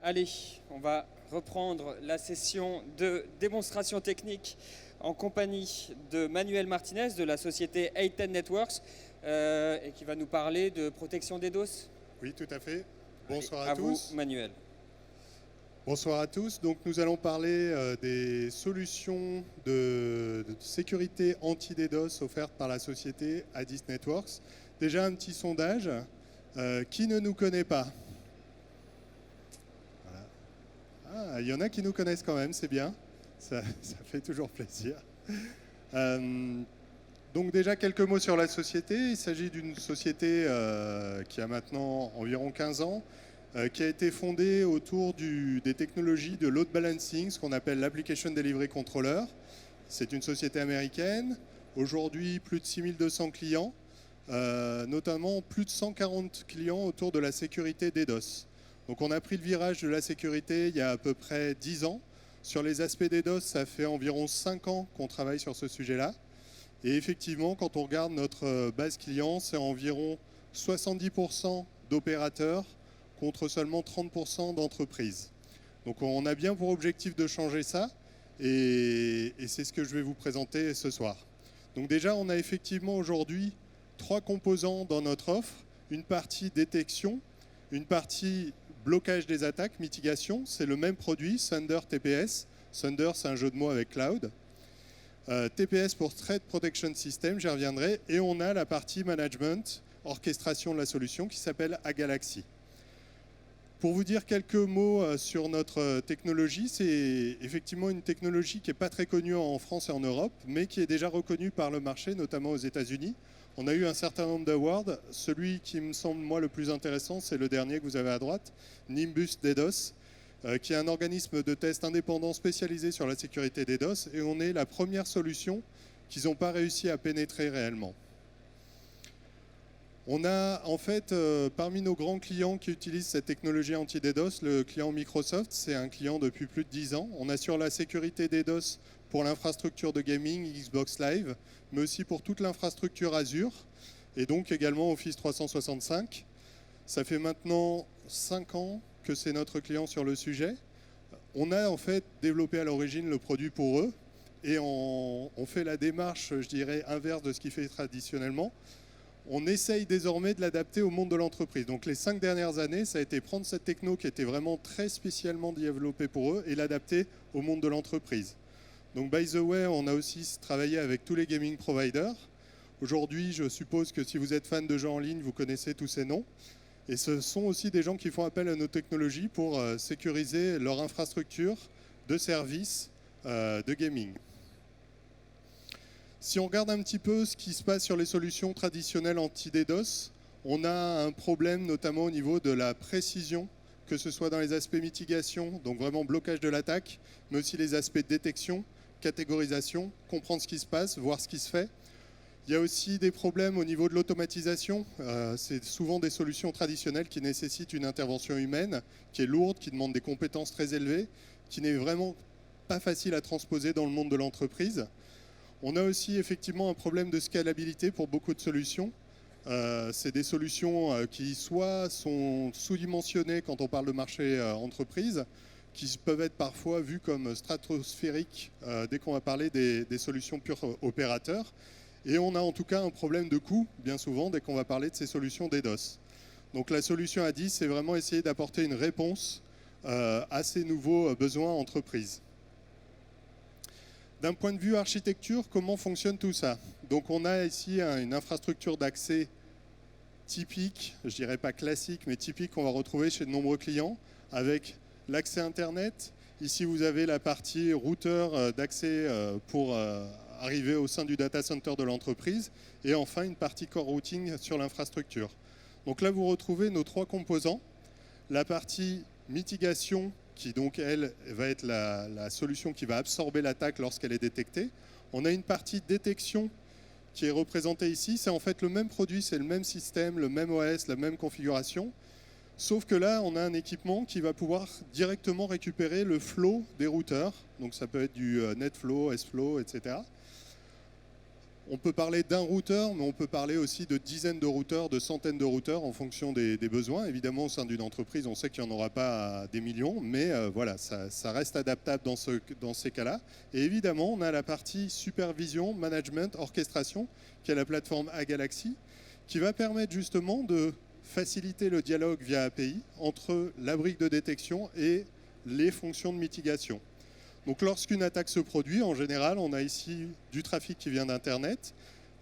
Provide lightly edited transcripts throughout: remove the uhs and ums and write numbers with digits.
Allez, on va reprendre la session de démonstration technique en compagnie de Manuel Martinez de la société A10 Networks et qui va nous parler de protection des DOS. Oui, tout à fait. Bonsoir Allez, à tous. vous, Manuel. Bonsoir à tous. Donc, nous allons parler des solutions de sécurité anti-DDoS offertes par la société A10 Networks. Déjà, un petit sondage. Qui ne nous connaît pas? Voilà. Ah, il y en a qui nous connaissent quand même, c'est bien. Ça fait toujours plaisir. Donc déjà, quelques mots sur la société. Il s'agit d'une société qui a maintenant environ 15 ans, qui a été fondée autour des technologies de load balancing, ce qu'on appelle l'Application Delivery Controller. C'est une société américaine. Aujourd'hui, plus de 6200 clients, notamment plus de 140 clients autour de la sécurité DDoS. Donc on a pris le virage de la sécurité il y a à peu près 10 ans. Sur les aspects DDoS, ça fait environ 5 ans qu'on travaille sur ce sujet-là. Et effectivement, quand on regarde notre base client, c'est environ 70% d'opérateurs contre seulement 30% d'entreprises. Donc on a bien pour objectif de changer ça et c'est ce que je vais vous présenter ce soir. Donc déjà, on a effectivement aujourd'hui 3 composants dans notre offre. Une partie détection, une partie blocage des attaques, mitigation. C'est le même produit, Thunder TPS. Thunder, c'est un jeu de mots avec cloud. TPS pour Threat Protection System, j'y reviendrai. Et on a la partie management, orchestration de la solution qui s'appelle Agalaxy. Pour vous dire quelques mots sur notre technologie, c'est effectivement une technologie qui n'est pas très connue en France et en Europe, mais qui est déjà reconnue par le marché, notamment aux États-Unis. On a eu un certain nombre d'awards. Celui qui me semble, moi, le plus intéressant, c'est le dernier que vous avez à droite, Nimbus DDoS, qui est un organisme de test indépendant spécialisé sur la sécurité DDoS, et on est la première solution qu'ils n'ont pas réussi à pénétrer réellement. On a en fait parmi nos grands clients qui utilisent cette technologie anti-DDoS, le client Microsoft, c'est un client depuis plus de 10 ans. On assure la sécurité DDoS pour l'infrastructure de gaming Xbox Live, mais aussi pour toute l'infrastructure Azure, et donc également Office 365. Ça fait maintenant 5 ans que c'est notre client sur le sujet. On a en fait développé à l'origine le produit pour eux, et on fait la démarche, je dirais, inverse de ce qu'ils fait traditionnellement. On essaye désormais de l'adapter au monde de l'entreprise. Donc les 5 dernières années, ça a été prendre cette techno qui était vraiment très spécialement développée pour eux et l'adapter au monde de l'entreprise. Donc by the way, on a aussi travaillé avec tous les gaming providers. Aujourd'hui, je suppose que si vous êtes fan de jeux en ligne, vous connaissez tous ces noms. Et ce sont aussi des gens qui font appel à nos technologies pour sécuriser leur infrastructure de services de gaming. Si on regarde un petit peu ce qui se passe sur les solutions traditionnelles anti-DDoS, on a un problème notamment au niveau de la précision, que ce soit dans les aspects mitigation, donc vraiment blocage de l'attaque, mais aussi les aspects de détection, catégorisation, comprendre ce qui se passe, voir ce qui se fait. Il y a aussi des problèmes au niveau de l'automatisation. C'est souvent des solutions traditionnelles qui nécessitent une intervention humaine, qui est lourde, qui demande des compétences très élevées, qui n'est vraiment pas facile à transposer dans le monde de l'entreprise. On a aussi effectivement un problème de scalabilité pour beaucoup de solutions. C'est des solutions qui soit sont sous-dimensionnées quand on parle de marché entreprise, qui peuvent être parfois vues comme stratosphériques dès qu'on va parler des solutions pure opérateurs. Et on a en tout cas un problème de coût, bien souvent, dès qu'on va parler de ces solutions DDoS. Donc la solution A10, c'est vraiment essayer d'apporter une réponse à ces nouveaux besoins entreprises. D'un point de vue architecture, comment fonctionne tout ça? Donc on a ici une infrastructure d'accès typique, je dirais pas classique, mais typique qu'on va retrouver chez de nombreux clients, avec l'accès Internet. Ici, vous avez la partie routeur d'accès pour arriver au sein du data center de l'entreprise. Et enfin, une partie core routing sur l'infrastructure. Donc là, vous retrouvez nos 3 composants. La partie mitigation, qui donc, elle, va être la solution qui va absorber l'attaque lorsqu'elle est détectée. On a une partie détection qui est représentée ici. C'est en fait le même produit, c'est le même système, le même OS, la même configuration. Sauf que là, on a un équipement qui va pouvoir directement récupérer le flow des routeurs. Donc ça peut être du NetFlow, SFlow, etc. On peut parler d'un routeur, mais on peut parler aussi de dizaines de routeurs, de centaines de routeurs en fonction des besoins. Évidemment, au sein d'une entreprise, on sait qu'il n'y en aura pas des millions, mais voilà, ça reste adaptable dans ces cas-là. Et évidemment, on a la partie supervision, management, orchestration, qui est la plateforme A-Galaxy, qui va permettre justement de faciliter le dialogue via API entre la brique de détection et les fonctions de mitigation. Donc lorsqu'une attaque se produit, en général, on a ici du trafic qui vient d'Internet.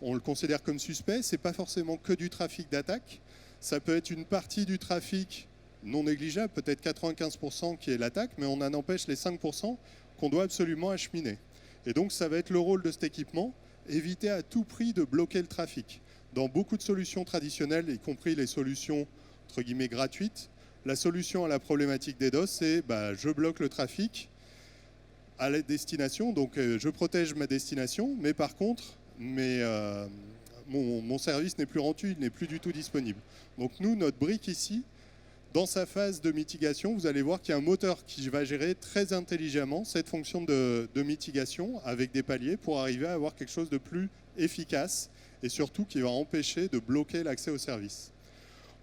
On le considère comme suspect. Ce n'est pas forcément que du trafic d'attaque. Ça peut être une partie du trafic non négligeable, peut-être 95% qui est l'attaque, mais on en empêche les 5% qu'on doit absolument acheminer. Et donc ça va être le rôle de cet équipement, éviter à tout prix de bloquer le trafic. Dans beaucoup de solutions traditionnelles, y compris les solutions entre guillemets gratuites, la solution à la problématique des DOS, c'est je bloque le trafic à la destination, donc je protège ma destination, mais par contre, mon service n'est plus rendu, il n'est plus du tout disponible. Donc nous, notre brique ici, dans sa phase de mitigation, vous allez voir qu'il y a un moteur qui va gérer très intelligemment cette fonction de mitigation avec des paliers pour arriver à avoir quelque chose de plus efficace et surtout qui va empêcher de bloquer l'accès au service.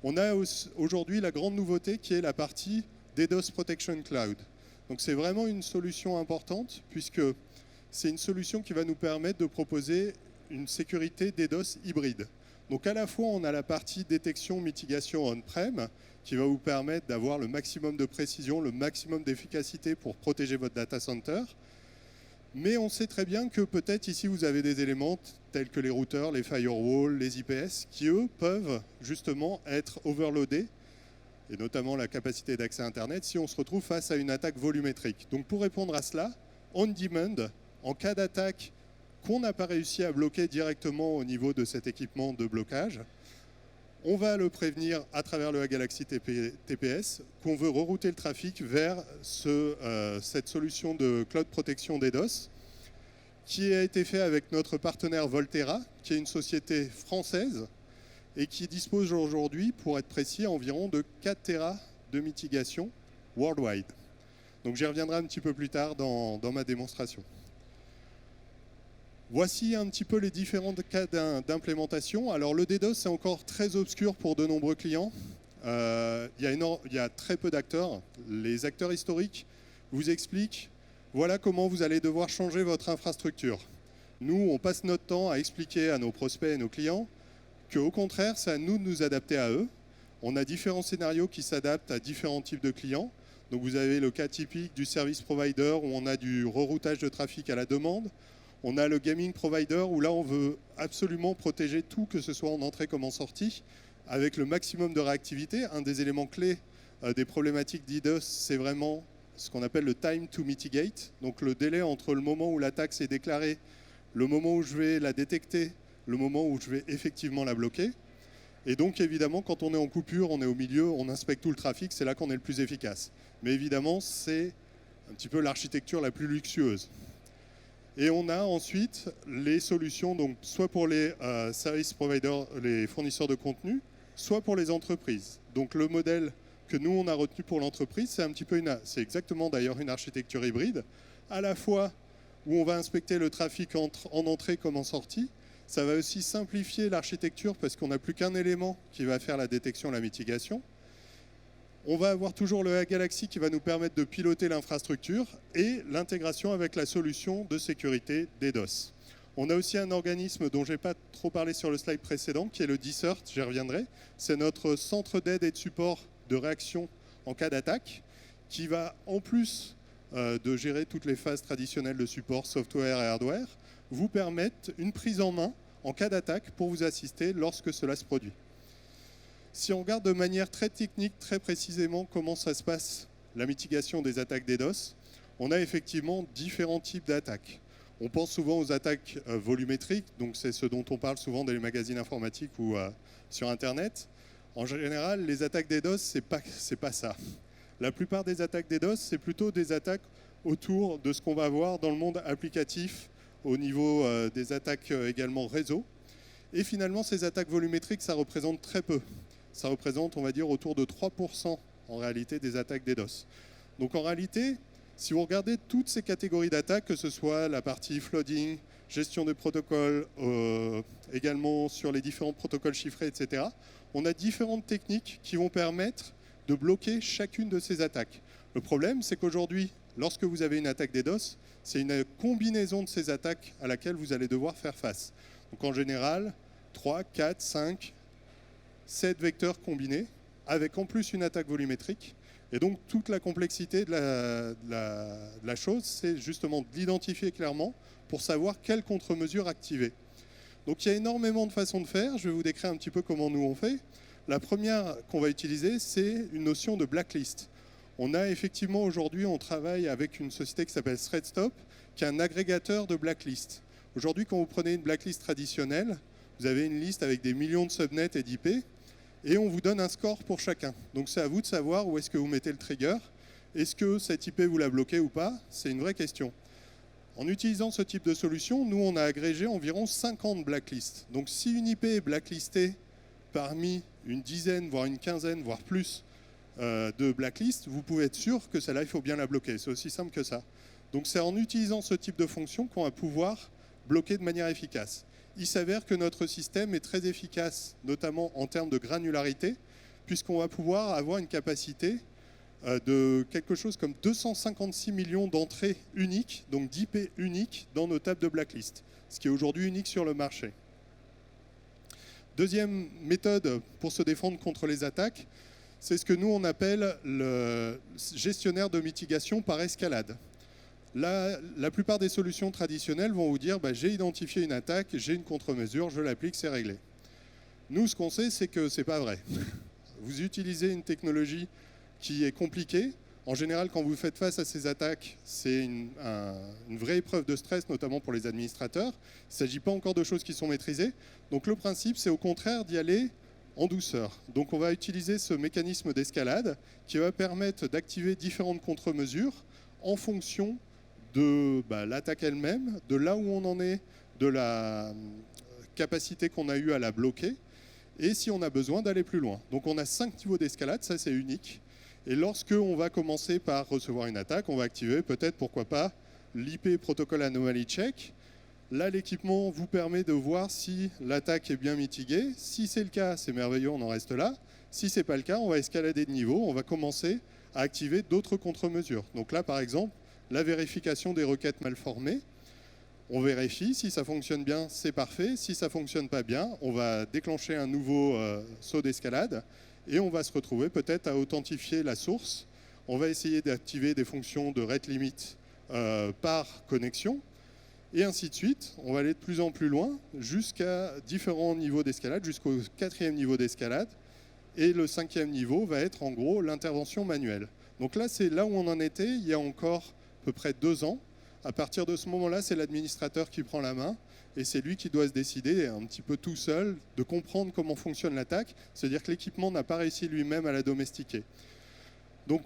On a aujourd'hui la grande nouveauté qui est la partie DDoS Protection Cloud. Donc c'est vraiment une solution importante puisque c'est une solution qui va nous permettre de proposer une sécurité DDoS hybride. Donc à la fois on a la partie détection, mitigation on-prem qui va vous permettre d'avoir le maximum de précision, le maximum d'efficacité pour protéger votre data center. Mais on sait très bien que peut-être ici vous avez des éléments tels que les routeurs, les firewalls, les IPS qui eux peuvent justement être overloadés et notamment la capacité d'accès à Internet, si on se retrouve face à une attaque volumétrique. Donc pour répondre à cela, on demand, en cas d'attaque qu'on n'a pas réussi à bloquer directement au niveau de cet équipement de blocage, on va le prévenir à travers le A-Galaxy TPS qu'on veut rerouter le trafic vers cette solution de cloud protection DDoS qui a été fait avec notre partenaire Volterra, qui est une société française et qui dispose aujourd'hui, pour être précis, environ de 4 Tera de mitigation worldwide. Donc j'y reviendrai un petit peu plus tard dans ma démonstration. Voici un petit peu les différents cas d'implémentation. Alors le DDoS, c'est encore très obscur pour de nombreux clients. Il y a très peu d'acteurs. Les acteurs historiques vous expliquent, voilà comment vous allez devoir changer votre infrastructure. Nous, on passe notre temps à expliquer à nos prospects et nos clients qu'au contraire, c'est à nous de nous adapter à eux. On a différents scénarios qui s'adaptent à différents types de clients. Donc vous avez le cas typique du service provider où on a du reroutage de trafic à la demande. On a le gaming provider où là, on veut absolument protéger tout, que ce soit en entrée comme en sortie, avec le maximum de réactivité. Un des éléments clés des problématiques d'IDOS, c'est vraiment ce qu'on appelle le time to mitigate. Donc le délai entre le moment où l'attaque s'est déclarée, le moment où je vais la détecter, le moment où je vais effectivement la bloquer. Et donc évidemment, quand on est en coupure, on est au milieu, on inspecte tout le trafic, c'est là qu'on est le plus efficace. Mais évidemment, c'est un petit peu l'architecture la plus luxueuse. Et on a ensuite les solutions, donc soit pour les service providers, les fournisseurs de contenu, soit pour les entreprises. Donc le modèle que nous on a retenu pour l'entreprise, c'est exactement d'ailleurs une architecture hybride, à la fois où on va inspecter le trafic en entrée comme en sortie. Ça va aussi simplifier l'architecture parce qu'on n'a plus qu'un élément qui va faire la détection et la mitigation. On va avoir toujours le A-Galaxy qui va nous permettre de piloter l'infrastructure et l'intégration avec la solution de sécurité DDoS. On a aussi un organisme dont je n'ai pas trop parlé sur le slide précédent, qui est le DCERT, j'y reviendrai. C'est notre centre d'aide et de support de réaction en cas d'attaque, qui va, en plus de gérer toutes les phases traditionnelles de support software et hardware, vous permettre une prise en main en cas d'attaque pour vous assister lorsque cela se produit. Si on regarde de manière très technique, très précisément comment ça se passe, la mitigation des attaques DDoS, on a effectivement différents types d'attaques. On pense souvent aux attaques volumétriques, donc c'est ce dont on parle souvent dans les magazines informatiques ou sur Internet. En général, les attaques DDoS, c'est pas ça. La plupart des attaques DDoS, c'est plutôt des attaques autour de ce qu'on va voir dans le monde applicatif, au niveau des attaques également réseau. Et finalement, ces attaques volumétriques, ça représente très peu. Ça représente, on va dire, autour de 3% en réalité des attaques DDoS. Donc en réalité, Si vous regardez toutes ces catégories d'attaques, que ce soit la partie flooding, gestion des protocoles, également sur les différents protocoles chiffrés, etc., on a différentes techniques qui vont permettre de bloquer chacune de ces attaques. Le problème, c'est qu'aujourd'hui, lorsque vous avez une attaque DDoS, c'est une combinaison de ces attaques à laquelle vous allez devoir faire face. Donc en général, 3, 4, 5, 7 vecteurs combinés, avec en plus une attaque volumétrique. Et donc toute la complexité de la chose, c'est justement de l'identifier clairement pour savoir quelle contre-mesure activer. Donc il y a énormément de façons de faire. Je vais vous décrire un petit peu comment nous on fait. La première qu'on va utiliser, c'est une notion de blacklist. On a effectivement aujourd'hui, on travaille avec une société qui s'appelle ThreadStop, qui est un agrégateur de blacklist. Aujourd'hui, quand vous prenez une blacklist traditionnelle, vous avez une liste avec des millions de subnets et d'IP, et on vous donne un score pour chacun. Donc c'est à vous de savoir où est-ce que vous mettez le trigger. Est-ce que cette IP vous l'a bloqué ou pas? C'est une vraie question. En utilisant ce type de solution, nous on a agrégé environ 50 blacklists. Donc si une IP est blacklistée parmi une dizaine, voire une quinzaine, voire plus de blacklists, vous pouvez être sûr que celle-là, il faut bien la bloquer. C'est aussi simple que ça. Donc c'est en utilisant ce type de fonction qu'on va pouvoir bloquer de manière efficace. Il s'avère que notre système est très efficace, notamment en termes de granularité, puisqu'on va pouvoir avoir une capacité de quelque chose comme 256 millions d'entrées uniques, donc d'IP uniques, dans nos tables de blacklist, ce qui est aujourd'hui unique sur le marché. Deuxième méthode pour se défendre contre les attaques, c'est ce que nous on appelle le gestionnaire de mitigation par escalade. La plupart des solutions traditionnelles vont vous dire j'ai identifié une attaque, j'ai une contre-mesure, je l'applique, c'est réglé. Nous, ce qu'on sait, c'est que ce n'est pas vrai. Vous utilisez une technologie qui est compliquée. En général, quand vous faites face à ces attaques, c'est une vraie épreuve de stress, notamment pour les administrateurs. Il ne s'agit pas encore de choses qui sont maîtrisées. Donc le principe, c'est au contraire d'y aller en douceur. Donc on va utiliser ce mécanisme d'escalade qui va permettre d'activer différentes contre-mesures en fonction de l'attaque elle-même, de là où on en est, de la capacité qu'on a eue à la bloquer, et si on a besoin d'aller plus loin. Donc on a 5 niveaux d'escalade, ça c'est unique. Et lorsque on va commencer par recevoir une attaque, on va activer peut-être, pourquoi pas, l'IP Protocol Anomaly Check. Là, l'équipement vous permet de voir si l'attaque est bien mitiguée. Si c'est le cas, c'est merveilleux, on en reste là. Si ce n'est pas le cas, on va escalader de niveau, on va commencer à activer d'autres contre-mesures. Donc là, par exemple, la vérification des requêtes mal formées. On vérifie, si ça fonctionne bien, c'est parfait. Si ça ne fonctionne pas bien, on va déclencher un nouveau saut d'escalade et on va se retrouver peut-être à authentifier la source. On va essayer d'activer des fonctions de rate limit par connexion et ainsi de suite. On va aller de plus en plus loin jusqu'à différents niveaux d'escalade, jusqu'au 4e niveau d'escalade. Et le 5e niveau va être en gros l'intervention manuelle. Donc là, c'est là où on en était il y a encore à peu près 2 ans. À partir de ce moment-là, c'est l'administrateur qui prend la main et c'est lui qui doit se décider un petit peu tout seul de comprendre comment fonctionne l'attaque. C'est-à-dire que l'équipement n'a pas réussi lui-même à la domestiquer. Donc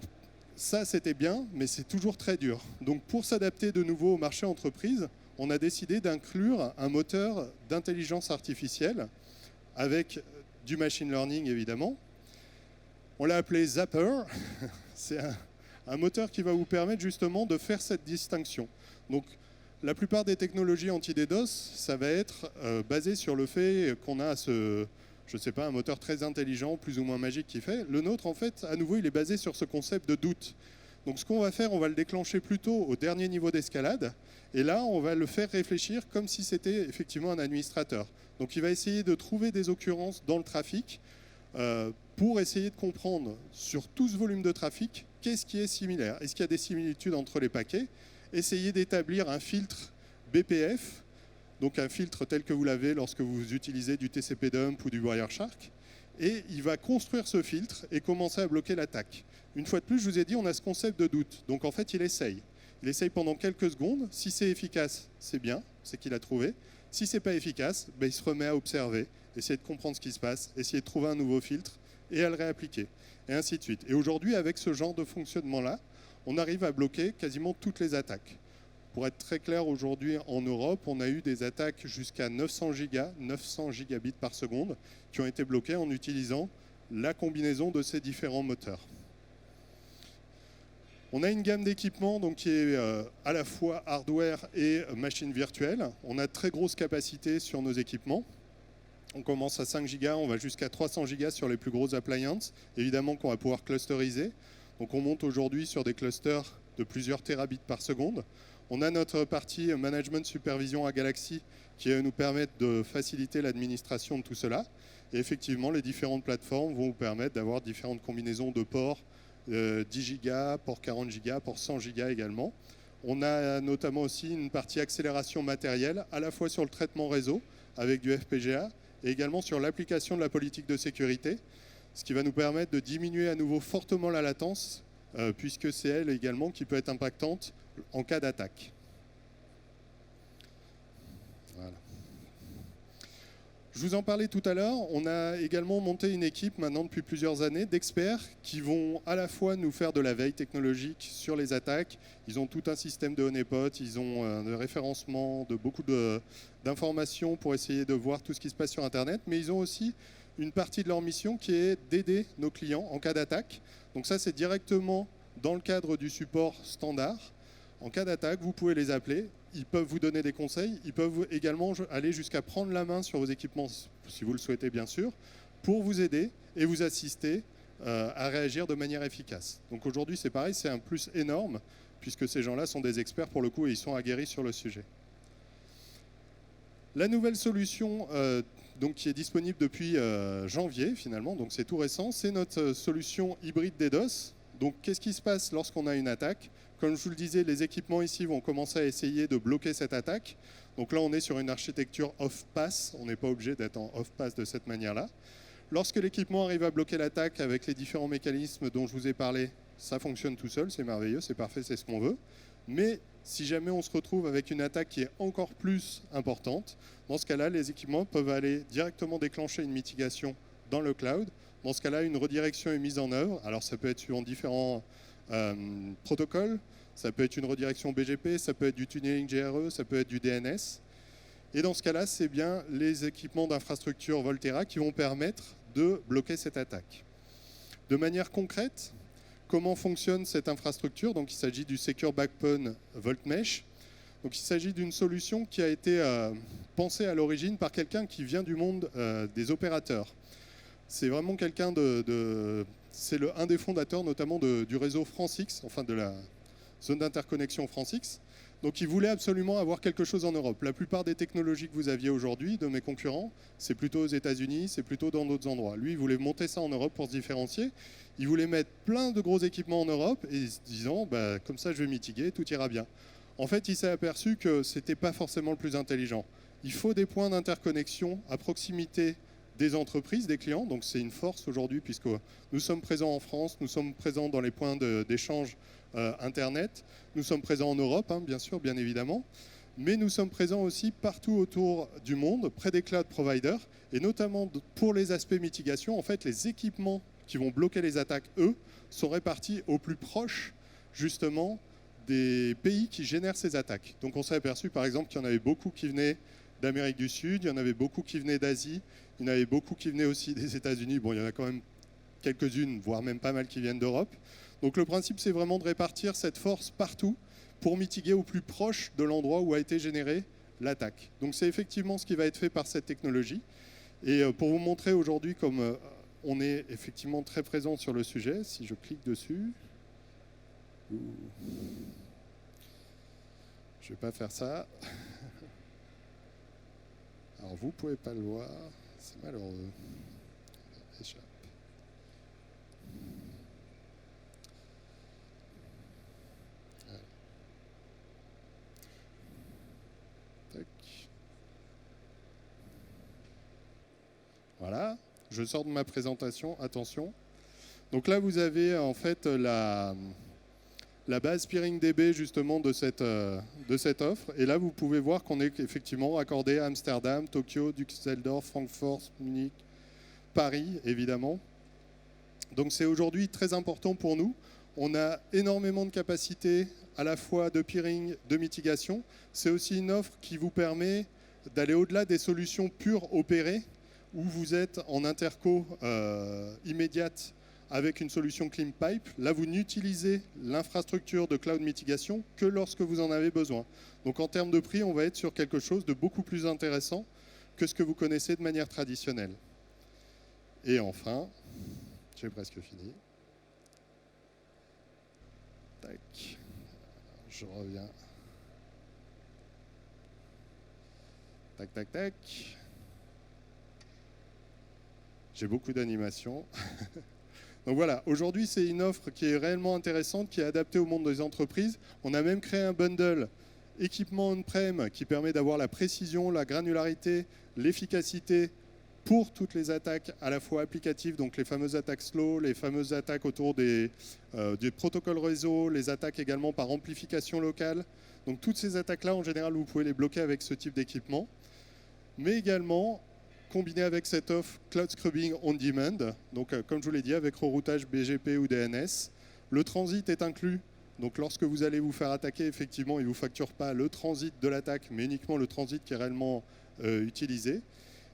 ça, c'était bien, mais c'est toujours très dur. Donc pour s'adapter de nouveau au marché entreprise, on a décidé d'inclure un moteur d'intelligence artificielle avec du machine learning, évidemment. On l'a appelé Zapper. C'est un moteur qui va vous permettre justement de faire cette distinction. Donc, la plupart des technologies anti-DDoS, ça va être basé sur le fait qu'on a un moteur très intelligent, plus ou moins magique qui fait. Le nôtre, en fait, à nouveau, il est basé sur ce concept de doute. Donc, ce qu'on va faire, on va le déclencher plutôt au dernier niveau d'escalade. Et là, on va le faire réfléchir comme si c'était effectivement un administrateur. Donc, il va essayer de trouver des occurrences dans le trafic pour essayer de comprendre sur tout ce volume de trafic qu'est-ce qui est similaire. Est-ce qu'il y a des similitudes entre les paquets? Essayez d'établir un filtre BPF, donc un filtre tel que vous l'avez lorsque vous utilisez du TCP dump ou du Wireshark, et il va construire ce filtre et commencer à bloquer l'attaque. Une fois de plus, je vous ai dit, on a ce concept de doute. Donc en fait, il essaye. Il essaye pendant quelques secondes. Si c'est efficace, c'est bien, c'est qu'il a trouvé. Si ce n'est pas efficace, il se remet à observer, essayer de comprendre ce qui se passe, essayer de trouver un nouveau filtre et à le réappliquer, et ainsi de suite. Et aujourd'hui, avec ce genre de fonctionnement-là, on arrive à bloquer quasiment toutes les attaques. Pour être très clair, aujourd'hui en Europe, on a eu des attaques jusqu'à 900 gigabits par seconde, qui ont été bloquées en utilisant la combinaison de ces différents moteurs. On a une gamme d'équipements donc, qui est à la fois hardware et machine virtuelle. On a de très grosses capacités sur nos équipements. On commence à 5 Go, on va jusqu'à 300 Go sur les plus grosses appliances. Évidemment qu'on va pouvoir clusteriser. Donc on monte aujourd'hui sur des clusters de plusieurs terabits par seconde. On a notre partie management supervision à Galaxy qui va nous permettre de faciliter l'administration de tout cela. Et effectivement, les différentes plateformes vont vous permettre d'avoir différentes combinaisons de ports, 10 Go, port 40 Go, port 100 Go également. On a notamment aussi une partie accélération matérielle, à la fois sur le traitement réseau avec du FPGA et également sur l'application de la politique de sécurité, ce qui va nous permettre de diminuer à nouveau fortement la latence, puisque c'est elle également qui peut être impactante en cas d'attaque. Voilà. Je vous en parlais tout à l'heure, on a également monté une équipe maintenant depuis plusieurs années d'experts qui vont à la fois nous faire de la veille technologique sur les attaques. Ils ont tout un système de honeypot, ils ont un référencement de beaucoup d'informations pour essayer de voir tout ce qui se passe sur Internet, mais ils ont aussi une partie de leur mission qui est d'aider nos clients en cas d'attaque. Donc ça, c'est directement dans le cadre du support standard. En cas d'attaque, vous pouvez les appeler. Ils peuvent vous donner des conseils. Ils peuvent également aller jusqu'à prendre la main sur vos équipements, si vous le souhaitez bien sûr, pour vous aider et vous assister à réagir de manière efficace. Donc aujourd'hui, c'est pareil, c'est un plus énorme, puisque ces gens-là sont des experts pour le coup et ils sont aguerris sur le sujet. La nouvelle solution donc, qui est disponible depuis janvier finalement, donc c'est tout récent, c'est notre solution hybride DDoS. Donc qu'est-ce qui se passe lorsqu'on a une attaque ? Comme je vous le disais, les équipements ici vont commencer à essayer de bloquer cette attaque. Donc là, on est sur une architecture off-pass. On n'est pas obligé d'être en off-pass de cette manière-là. Lorsque l'équipement arrive à bloquer l'attaque avec les différents mécanismes dont je vous ai parlé, ça fonctionne tout seul, c'est merveilleux, c'est parfait, c'est ce qu'on veut. Mais si jamais on se retrouve avec une attaque qui est encore plus importante, dans ce cas-là, les équipements peuvent aller directement déclencher une mitigation dans le cloud. Dans ce cas-là, une redirection est mise en œuvre. Alors ça peut être suivant différents protocoles, ça peut être une redirection BGP, ça peut être du tunneling GRE, ça peut être du DNS. Et dans ce cas-là, c'est bien les équipements d'infrastructure Volterra qui vont permettre de bloquer cette attaque. De manière concrète, comment fonctionne cette infrastructure ? Donc, il s'agit du Secure Backbone Voltmesh. Donc, il s'agit d'une solution qui a été pensée à l'origine par quelqu'un qui vient du monde des opérateurs. C'est vraiment quelqu'un c'est un des fondateurs notamment du réseau FranceX, enfin de la zone d'interconnexion FranceX. Donc il voulait absolument avoir quelque chose en Europe. La plupart des technologies que vous aviez aujourd'hui, de mes concurrents, c'est plutôt aux États-Unis, c'est plutôt dans d'autres endroits. Lui, il voulait monter ça en Europe pour se différencier. Il voulait mettre plein de gros équipements en Europe et se disant, comme ça je vais mitiguer, tout ira bien. En fait, il s'est aperçu que ce n'était pas forcément le plus intelligent. Il faut des points d'interconnexion à proximité des entreprises, des clients. Donc c'est une force aujourd'hui puisque nous sommes présents en France, nous sommes présents dans les points d'échange Internet, nous sommes présents en Europe, bien sûr, bien évidemment, mais nous sommes présents aussi partout autour du monde, près des cloud providers, et notamment pour les aspects mitigation. En fait, les équipements qui vont bloquer les attaques, eux, sont répartis au plus proche, justement, des pays qui génèrent ces attaques. Donc on s'est aperçu, par exemple, qu'il y en avait beaucoup qui venaient d'Amérique du Sud, il y en avait beaucoup qui venaient d'Asie, il y en avait beaucoup qui venaient aussi des États-Unis. Bon, il y en a quand même quelques-unes, voire même pas mal qui viennent d'Europe. Donc le principe, c'est vraiment de répartir cette force partout pour mitiguer au plus proche de l'endroit où a été générée l'attaque. Donc c'est effectivement ce qui va être fait par cette technologie. Et pour vous montrer aujourd'hui comme on est effectivement très présent sur le sujet, si je clique dessus... Je ne vais pas faire ça. Alors vous ne pouvez pas le voir, c'est malheureux. Échappe. Tac. Voilà, je sors de ma présentation, attention. Donc là vous avez en fait la base PeeringDB justement de cette offre. Et là, vous pouvez voir qu'on est effectivement accordé à Amsterdam, Tokyo, Düsseldorf, Francfort, Munich, Paris, évidemment. Donc c'est aujourd'hui très important pour nous. On a énormément de capacités à la fois de peering, de mitigation. C'est aussi une offre qui vous permet d'aller au-delà des solutions pures opérées, où vous êtes en interco immédiate avec une solution CleanPipe, là vous n'utilisez l'infrastructure de cloud mitigation que lorsque vous en avez besoin. Donc en termes de prix, on va être sur quelque chose de beaucoup plus intéressant que ce que vous connaissez de manière traditionnelle. Et enfin, j'ai presque fini. Tac, je reviens. Tac, tac, tac. J'ai beaucoup d'animations. Donc voilà, aujourd'hui c'est une offre qui est réellement intéressante, qui est adaptée au monde des entreprises. On a même créé un bundle équipement on-prem qui permet d'avoir la précision, la granularité, l'efficacité pour toutes les attaques à la fois applicatives, donc les fameuses attaques slow, les fameuses attaques autour des protocoles réseau, les attaques également par amplification locale. Donc toutes ces attaques-là, en général, vous pouvez les bloquer avec ce type d'équipement. Mais également, combiné avec cette offre Cloud Scrubbing on Demand, donc comme je vous l'ai dit, avec reroutage BGP ou DNS, le transit est inclus. Donc lorsque vous allez vous faire attaquer, effectivement, il ne vous facture pas le transit de l'attaque, mais uniquement le transit qui est réellement utilisé.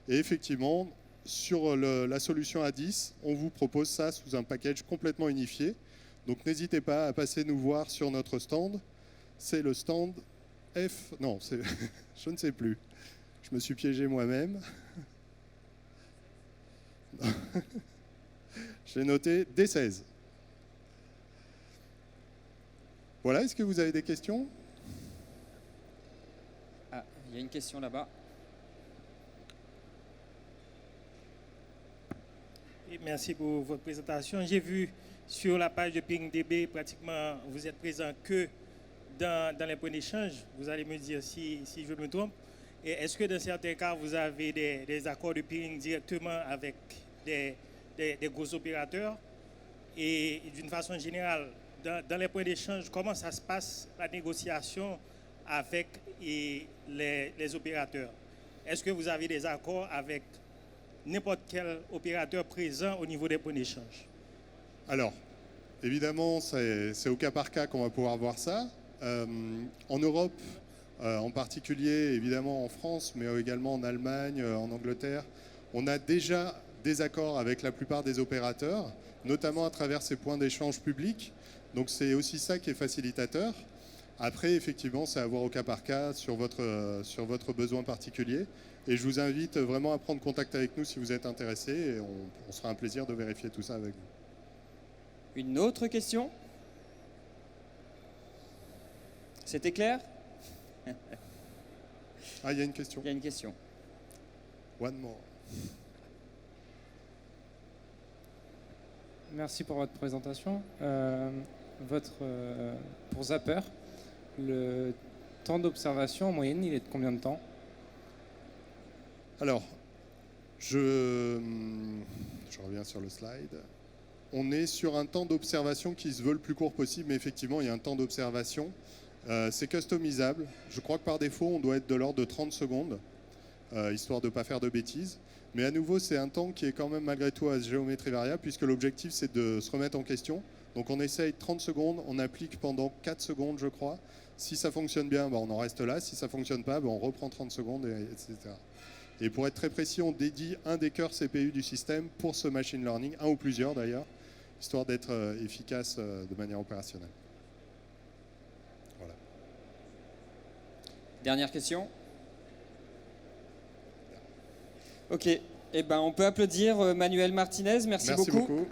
Et effectivement, sur la solution A10, on vous propose ça sous un package complètement unifié. Donc n'hésitez pas à passer nous voir sur notre stand. C'est le stand F... Non, je ne sais plus. Je me suis piégé moi-même. J'ai noté D16. Voilà, est-ce que vous avez des questions? Ah, il y a une question là-bas. Merci pour votre présentation. J'ai vu sur la page de PingDB, pratiquement, vous êtes présent que dans les points d'échange. Vous allez me dire si je me trompe. Et est-ce que dans certains cas, vous avez des accords de peering directement avec des gros opérateurs? Et d'une façon générale, dans les points d'échange, comment ça se passe, la négociation avec les opérateurs? Est-ce que vous avez des accords avec n'importe quel opérateur présent au niveau des points d'échange? Alors, évidemment, c'est au cas par cas qu'on va pouvoir voir ça. En Europe, en particulier, évidemment en France, mais également en Allemagne, en Angleterre, on a déjà des accords avec la plupart des opérateurs, notamment à travers ces points d'échange publics. Donc c'est aussi ça qui est facilitateur. Après, effectivement, c'est à voir au cas par cas sur votre besoin particulier. Et je vous invite vraiment à prendre contact avec nous si vous êtes intéressé. Et on sera un plaisir de vérifier tout ça avec vous. Une autre question? C'était clair? Ah, il y a une question. Il y a une question. One more. Merci pour votre présentation. Pour Zapper, le temps d'observation en moyenne, il est de combien de temps? Alors, je reviens sur le slide. On est sur un temps d'observation qui se veut le plus court possible, mais effectivement, il y a un temps d'observation. C'est customisable. Je crois que par défaut, on doit être de l'ordre de 30 secondes, histoire de ne pas faire de bêtises. Mais à nouveau, c'est un temps qui est quand même malgré tout à géométrie variable, puisque l'objectif, c'est de se remettre en question. Donc on essaye 30 secondes, on applique pendant 4 secondes, je crois. Si ça fonctionne bien, on en reste là. Si ça ne fonctionne pas, on reprend 30 secondes, etc. Et pour être très précis, on dédie un des cœurs CPU du système pour ce machine learning, un ou plusieurs d'ailleurs, histoire d'être efficace de manière opérationnelle. Voilà. Dernière question? Ok, eh ben, on peut applaudir Manuel Martinez. Merci beaucoup.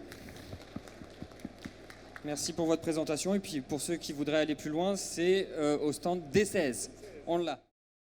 Merci pour votre présentation. Et puis pour ceux qui voudraient aller plus loin, c'est au stand D16. On l'a.